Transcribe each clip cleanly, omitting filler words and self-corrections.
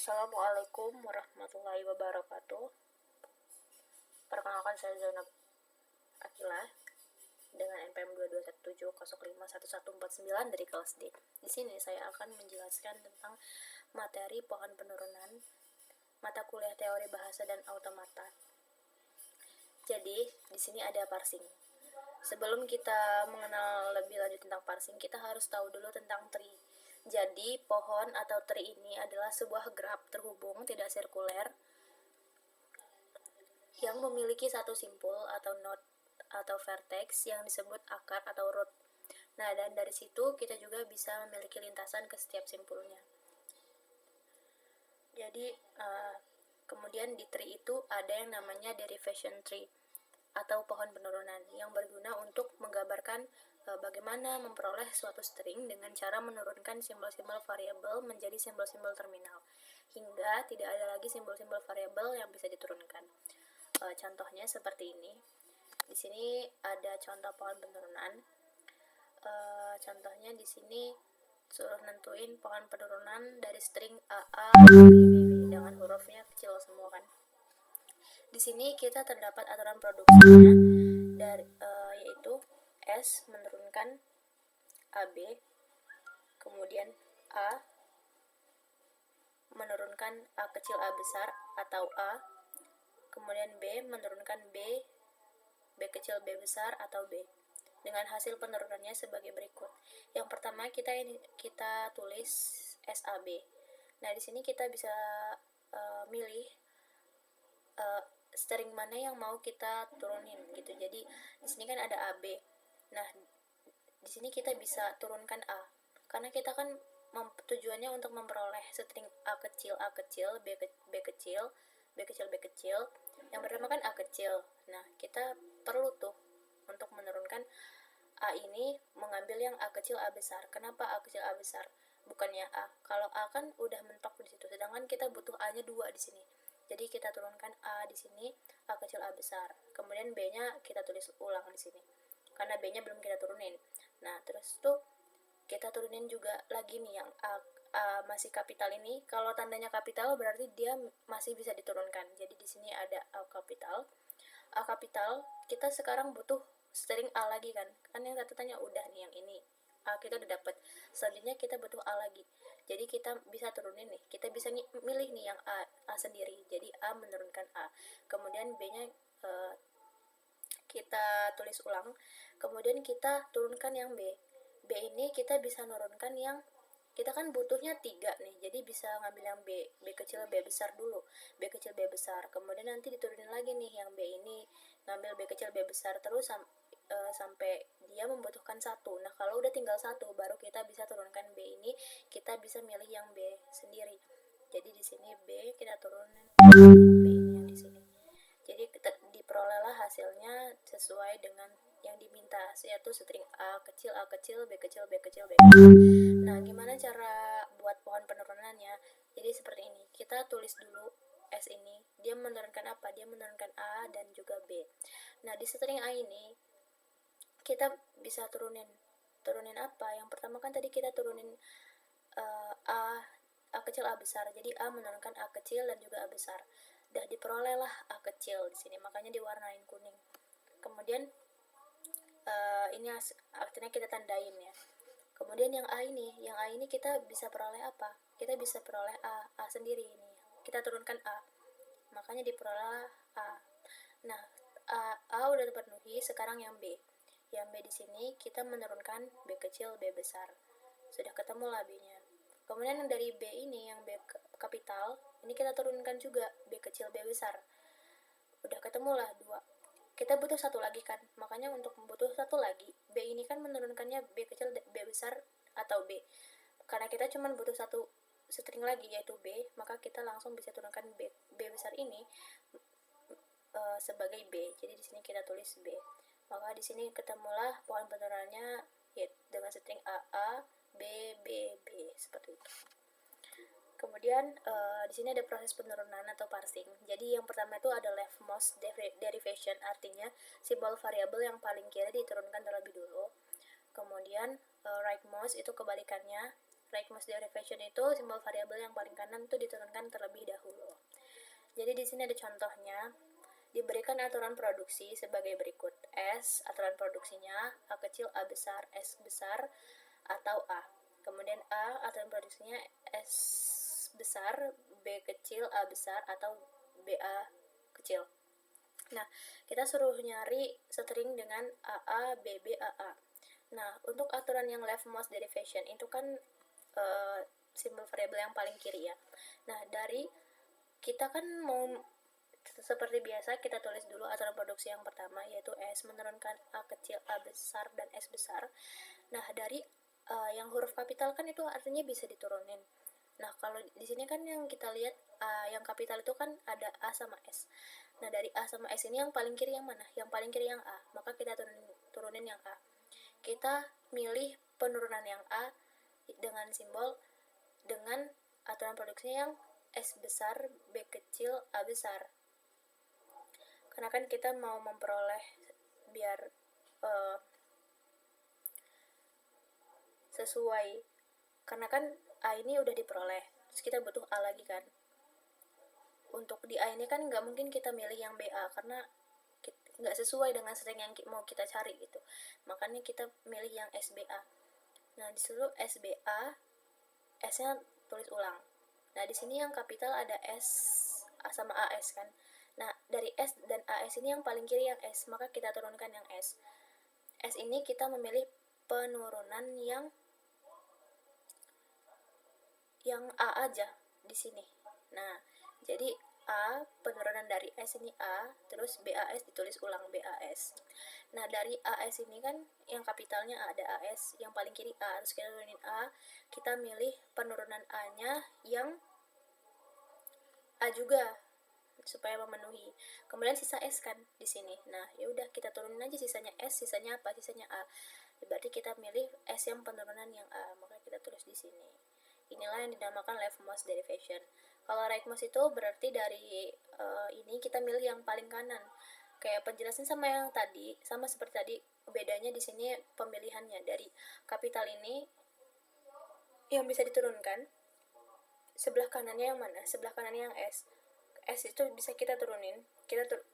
Assalamualaikum warahmatullahi wabarakatuh. Perkenalkan, saya Zainab Akila dengan NPM 221705149 dari kelas D. Di sini saya akan menjelaskan tentang materi pohon penurunan, mata kuliah teori bahasa dan automata. Jadi, di sini ada parsing. Sebelum kita mengenal lebih lanjut tentang parsing, kita harus tahu dulu tentang tree. Jadi, pohon atau tree ini adalah sebuah graf terhubung tidak sirkuler yang memiliki satu simpul atau node atau vertex yang disebut akar atau root. Nah, dan dari situ kita juga bisa memiliki lintasan ke setiap simpulnya. Jadi, kemudian di tree itu ada yang namanya derivation tree atau pohon penurunan yang berguna untuk menggambarkan bagaimana memperoleh suatu string dengan cara menurunkan simbol-simbol variabel menjadi simbol-simbol terminal hingga tidak ada lagi simbol-simbol variabel yang bisa diturunkan. Contohnya seperti ini. Di sini ada contoh pohon penurunan. Contohnya di sini suruh nentuin pohon penurunan dari string AA dengan hurufnya kecil semua kan. Di sini kita terdapat aturan produksinya dari yaitu S menurunkan AB, kemudian A menurunkan A kecil A besar atau A, kemudian B menurunkan B kecil B besar atau B. Dengan hasil penurunannya sebagai berikut. Yang pertama kita tulis SAB. Nah, di sini kita bisa milih string mana yang mau kita turunin gitu. Jadi di sini kan ada AB. Nah, di sini kita bisa turunkan A. Karena kita kan tujuannya untuk memperoleh string A kecil, B kecil, B kecil, B kecil. Yang pertama kan A kecil. Nah, kita perlu tuh untuk menurunkan A ini mengambil yang A kecil A besar. Kenapa A kecil A besar? Bukannya A. Kalau A kan udah mentok di situ. Sedangkan kita butuh A-nya 2 di sini. Jadi kita turunkan A di sini, A kecil A besar. Kemudian B-nya kita tulis ulang di sini. Karena B-nya belum kita turunin. Nah, terus tuh kita turunin juga lagi nih yang A masih kapital ini. Kalau tandanya kapital berarti dia masih bisa diturunkan. Jadi di sini ada A kapital. A kapital kita sekarang butuh string A lagi kan. Kan yang catatannya udah nih yang ini. A kita udah dapet. Selanjutnya kita butuh A lagi. Jadi kita bisa turunin nih. Kita bisa milih nih yang A sendiri. Jadi A menurunkan A. Kemudian B-nya kita tulis ulang. Kemudian kita turunkan yang B. B ini kita bisa nurunkan yang kita kan butuhnya 3 nih, jadi bisa ngambil yang B kecil B besar dulu, B kecil B besar, kemudian nanti diturunin lagi nih yang B ini, ngambil B kecil B besar terus sampai dia membutuhkan 1. Nah, kalau udah tinggal 1 baru kita bisa turunkan B ini, kita bisa milih yang B sendiri. Jadi di sini B kita turunin B ini yang di sini. Jadi diperolehlah hasilnya sesuai dengan yang diminta, yaitu string A kecil, B kecil, B kecil, B kecil. Nah, gimana cara buat pohon penurunannya? Jadi seperti ini. Kita tulis dulu S ini. Dia menurunkan apa? Dia menurunkan A dan juga B. Nah, di string A ini kita bisa turunin apa? Yang pertama kan tadi kita turunin A kecil A besar. Jadi A menurunkan A kecil dan juga A besar. Udah diperolehlah A kecil di sini, makanya diwarnain kuning. Kemudian ini artinya kita tandain ya. Kemudian yang A ini kita bisa peroleh apa? Kita bisa peroleh A sendiri ini. Kita turunkan A. Makanya diperoleh A. Nah, A udah terpenuhi, sekarang yang B. Yang B di sini kita menurunkan B kecil B besar. Sudah ketemu lah B-nya. Kemudian yang dari B ini, yang B kapital, ini kita turunkan juga B kecil B besar. Udah ketemu lah 2. Kita butuh 1 lagi kan, makanya untuk membutuh 1 lagi, B ini kan menurunkannya B kecil B besar atau B. Karena kita cuma butuh 1 string lagi yaitu B, maka kita langsung bisa turunkan B besar ini sebagai B. Jadi di sini kita tulis B. Maka di sini ketemulah pohon penurunannya dengan string AA, B, B, B seperti itu. Kemudian di sini ada proses penurunan atau parsing. Jadi yang pertama itu ada leftmost derivation, artinya simbol variabel yang paling kiri diturunkan terlebih dulu. Kemudian rightmost itu kebalikannya, Right-most derivation itu simbol variabel yang paling kanan itu diturunkan terlebih dahulu. Jadi di sini ada contohnya. Diberikan aturan produksi sebagai berikut. S, aturan produksinya A kecil, A besar, S besar, atau A. Kemudian A, aturan produksinya S besar, B kecil, A besar, atau BA kecil. Nah, kita suruh nyari string dengan AA, BB, AA. Nah, untuk aturan yang leftmost derivation itu kan simbol variabel yang paling kiri ya. Nah, dari kita kan mau seperti biasa kita tulis dulu aturan produksi yang pertama, yaitu S menurunkan A kecil, A besar, dan S besar. Nah, dari yang huruf kapital kan itu artinya bisa diturunin. Nah, kalau di sini kan yang kita lihat yang kapital itu kan ada A sama S. Nah, dari A sama S ini yang paling kiri yang mana? Yang paling kiri yang A. Maka kita turunin yang A. Kita milih penurunan yang A dengan simbol dengan aturan produksinya yang S besar, B kecil, A besar. Karena kan kita mau memperoleh biar sesuai, karena kan A ini udah diperoleh, terus kita butuh A lagi kan. Untuk di A ini kan nggak mungkin kita milih yang BA karena nggak sesuai dengan string yang mau kita cari gitu, makanya kita milih yang SBA. Nah, disuruh SBA, S-nya tulis ulang. Nah, di sini yang kapital ada S sama AS kan. Nah, dari S dan AS ini yang paling kiri yang S, maka kita turunkan yang S. S ini kita memilih penurunan yang A aja di sini. Nah, jadi A, penurunan dari S ini A, terus BAS ditulis ulang BAS. Nah, dari AS ini kan yang kapitalnya ada AS, yang paling kiri A, terus kita turunin A, kita milih penurunan A-nya yang A juga supaya memenuhi. Kemudian sisa S kan di sini. Nah, ya udah kita turunin aja sisanya S, sisanya apa? Sisanya A. Berarti kita milih S yang penurunan yang A, maka kita tulis di sini. Inilah yang dinamakan leftmost derivation. Kalau rightmost itu berarti dari ini kita milih yang paling kanan. Kayak penjelasan sama yang tadi, sama seperti tadi, bedanya di sini pemilihannya. Dari kapital ini yang bisa diturunkan, sebelah kanannya yang mana? Sebelah kanannya yang S. S itu bisa kita turunin.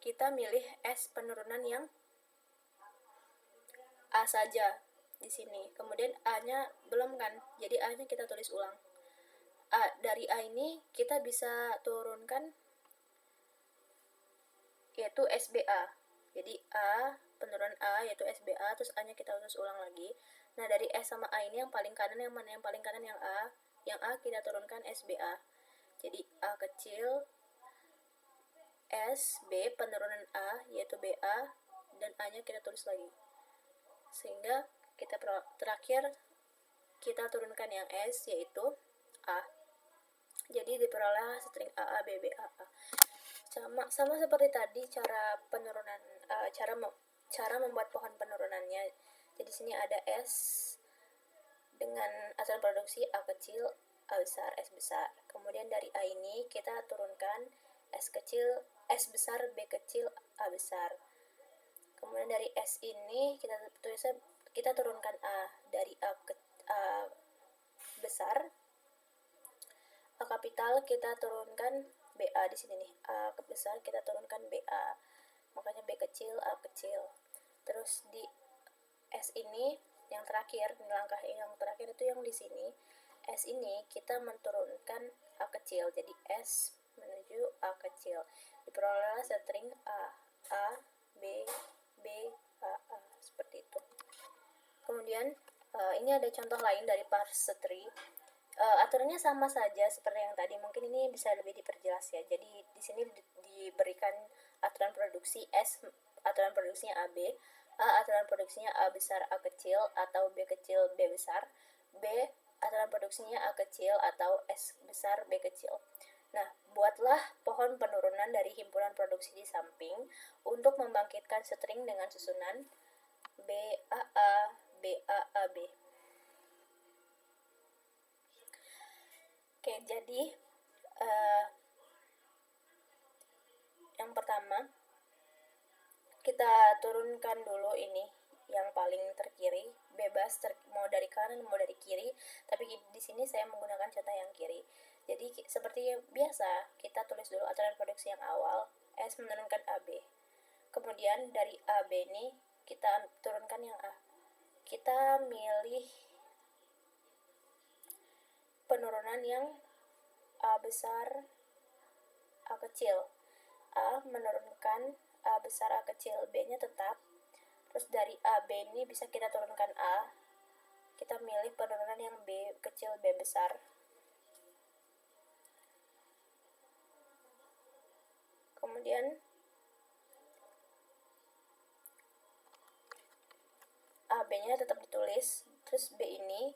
Kita milih S penurunan yang A saja di sini. Kemudian A-nya belum kan, jadi A-nya kita tulis ulang. Dari A ini kita bisa turunkan yaitu SBA. Jadi A, penurunan A yaitu SBA, terus A-nya kita tulis ulang lagi. Nah, dari S sama A ini yang paling kanan yang mana? Yang paling kanan yang A. Yang A kita turunkan SBA. Jadi A kecil, S, B, penurunan A yaitu BA, dan A-nya kita tulis lagi. Sehingga kita terakhir kita turunkan yang S yaitu A. Jadi diperoleh string AA, BB, AA. Sama seperti tadi cara penurunan, cara membuat pohon penurunannya. Jadi sini ada S dengan aturan produksi A kecil, A besar, S besar. Kemudian dari A ini kita turunkan S kecil, S besar, B kecil, A besar. Kemudian dari S ini kita turunkan A. Dari A besar, A kapital kita turunkan BA di sini nih. A besar kita turunkan BA. Makanya B kecil, A kecil. Terus di S ini yang terakhir, langkah yang terakhir itu yang di sini. S ini kita menurunkan A kecil. Jadi S menuju A kecil. Diperoleh string A, B, B, A, seperti itu. Kemudian ini ada contoh lain dari parse tree. Aturannya sama saja seperti yang tadi, mungkin ini bisa lebih diperjelas ya. Jadi di sini diberikan aturan produksi S, aturan produksinya AB, A aturan produksinya A besar A kecil atau B kecil B besar, B aturan produksinya A kecil atau S besar B kecil. Nah, buatlah pohon penurunan dari himpunan produksi di samping untuk membangkitkan string dengan susunan BAA, BAAB. Oke, jadi yang pertama kita turunkan dulu ini yang paling terkiri, bebas mau dari kanan mau dari kiri, tapi di sini saya menggunakan contoh yang kiri. Jadi seperti biasa, kita tulis dulu aturan produksi yang awal, S menurunkan AB. Kemudian dari AB ini kita turunkan yang A. Kita milih penurunan yang A besar, A kecil. A menurunkan A besar, A kecil, B-nya tetap. Terus dari AB ini bisa kita turunkan A. Kita milih penurunan yang B kecil, B besar. Kemudian AB-nya tetap ditulis. Terus B ini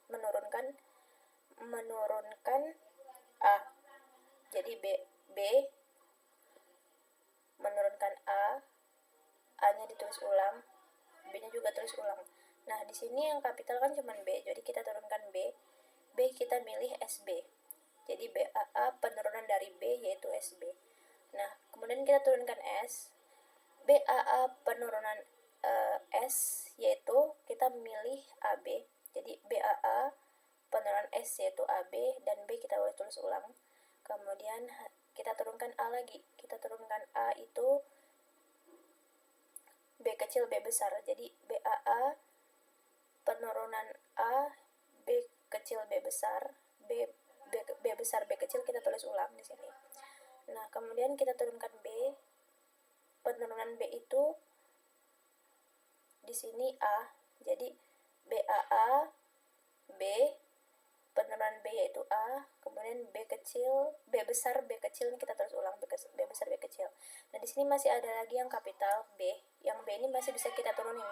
menurunkan A. Jadi B menurunkan A-nya ditulis ulang, B-nya juga tulis ulang. Nah, di sini yang kapital kan cuma B, jadi kita turunkan B kita milih SB. Jadi BAA penurunan dari B yaitu SB. Nah, kemudian kita turunkan S. BAA penurunan S yaitu kita milih AB. Jadi BAA penurunan S yaitu AB dan B kita tulis ulang. Kemudian kita turunkan A lagi. Kita turunkan A itu B kecil B besar. Jadi BAA penurunan A B kecil B besar, B besar B kecil kita tulis ulang di sini. Nah, kemudian kita turunkan B. Penurunan B itu di sini A. Jadi BAA B penurunan B yaitu A, kemudian B kecil, B besar B kecil ini kita tulis ulang, B besar B kecil. Nah, di sini masih ada lagi yang kapital B. Yang B ini masih bisa kita turunin.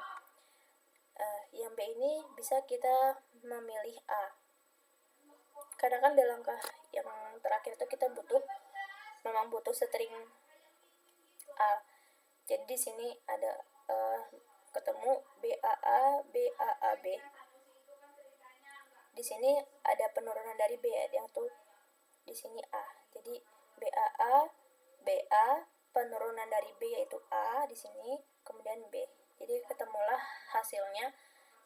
Yang B ini bisa kita memilih A. Karena kan di langkah yang terakhir itu kita memang butuh string A. Jadi di sini ada ketemu BAA BAAB. Di sini ada penurunan dari B, yang tuh di sini A. Jadi BAA BA penurunan dari B yaitu A di sini, kemudian B. Jadi ketemulah hasilnya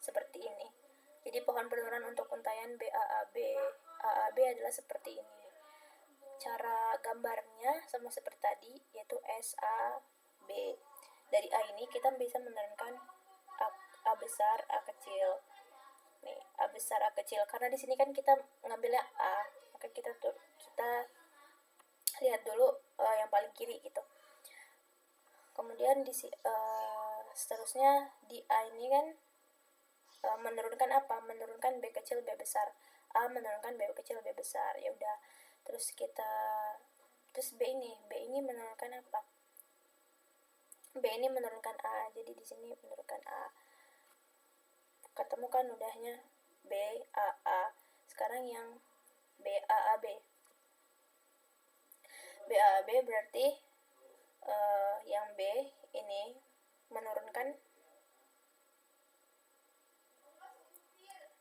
seperti ini. Jadi pohon penurunan untuk untaian BAAB adalah seperti ini. Cara gambarnya sama seperti tadi, yaitu SAB. Dari A ini kita bisa menurunkan A besar, A kecil. Nih, A besar, A kecil. Karena di sini kan kita ngambilnya A, maka kita lihat dulu yang paling kiri gitu. Kemudian seterusnya di A ini kan menurunkan apa? Menurunkan B kecil B besar. A menurunkan B kecil B besar. Ya udah. Terus B ini menurunkan apa? B ini menurunkan A. Jadi di sini menurunkan A. Ketemu kan udahnya B A A. Sekarang yang B A A B. B A A B berarti yang B ini menurunkan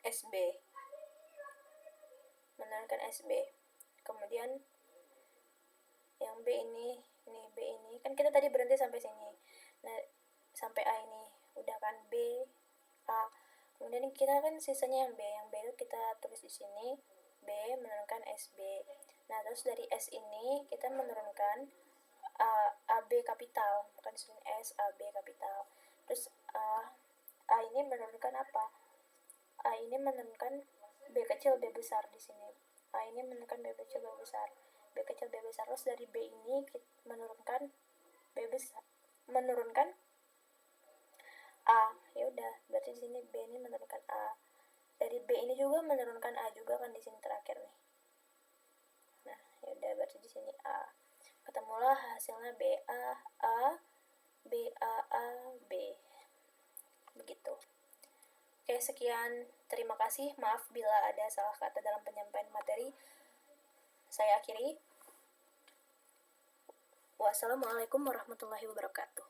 SB. Menurunkan SB. Kemudian yang B ini kan kita tadi berhenti sampai sini. Nah, sampai A ini udah kan B A. Kemudian kita kan sisanya yang B itu kita tulis di sini B menurunkan SB. Nah, terus dari S ini kita menurunkan AB kapital, bukan S AB kapital. Terus A ini menurunkan apa? A ini menurunkan B kecil B besar di sini. A ini menurunkan B kecil B besar. B kecil B besar. Terus dari B ini kita menurunkan B besar. Menurunkan A. Ya udah, berarti di sini B ini menurunkan A. Dari B ini juga menurunkan A juga kan di sini terakhir nih. Nah, ya udah berarti di sini A. Ketemulah hasilnya B A A B A A B. Begitu. Oke, sekian. Terima kasih. Maaf bila ada salah kata dalam penyampaian materi. Saya akhiri. Wassalamualaikum warahmatullahi wabarakatuh.